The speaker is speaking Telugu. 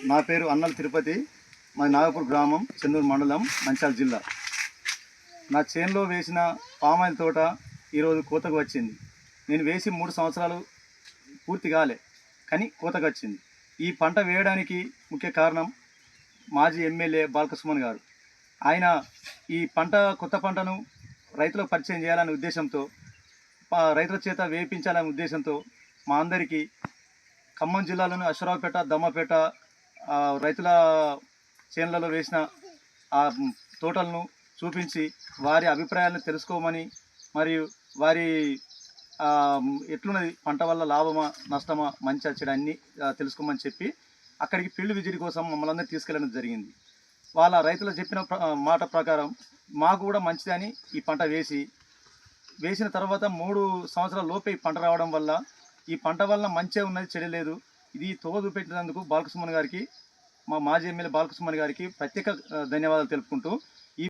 నా పేరు అన్నల తిరుపతి. మాది నాగపూర్ గ్రామం, చెందూరు మండలం, మంచిర్యాల జిల్లా. నా చేనులో వేసిన పామాయిల్ తోట ఈరోజు కోతకు వచ్చింది. నేను వేసి 3 సంవత్సరాలు పూర్తి కాలే, కానీ కోతకు వచ్చింది. ఈ పంట వేయడానికి ముఖ్య కారణం మాజీ ఎమ్మెల్యే బాలకృష్ణ గారు. ఆయన ఈ కొత్త పంటను రైతులకు పరిచయం చేయాలనే ఉద్దేశంతో, రైతుల చేత వేయించాలనే ఉద్దేశంతో మా అందరికీ ఖమ్మం జిల్లాలోని అశ్వరావుపేట, దమ్మపేట రైతుల చేనులలో వేసిన ఆ తోటలను చూపించి వారి అభిప్రాయాలను తెలుసుకోమని, మరియు వారి ఎట్లున్నది, పంట వల్ల లాభమా నష్టమా మంచి చెడు అన్నీ తెలుసుకోమని చెప్పి అక్కడికి ఫీల్డ్ విజిట్ కోసం మమ్మల్ని అందరినీ తీసుకెళ్ళడం జరిగింది. వాళ్ళ రైతులు చెప్పిన మాట ప్రకారం మాకు కూడా మంచిదని ఈ పంట వేసిన తర్వాత 3 సంవత్సరాల లోపే ఈ పంట రావడం వల్ల ఈ పంట వల్ల మంచే ఉన్నది, చెడు లేదు. ఇది తోడు పెట్టినందుకు బాలకృష్ణ గారికి, మా మాజీ ఎమ్మెల్యే బాలకృష్ణ గారికి ప్రత్యేక ధన్యవాదాలు తెలుపుకుంటూ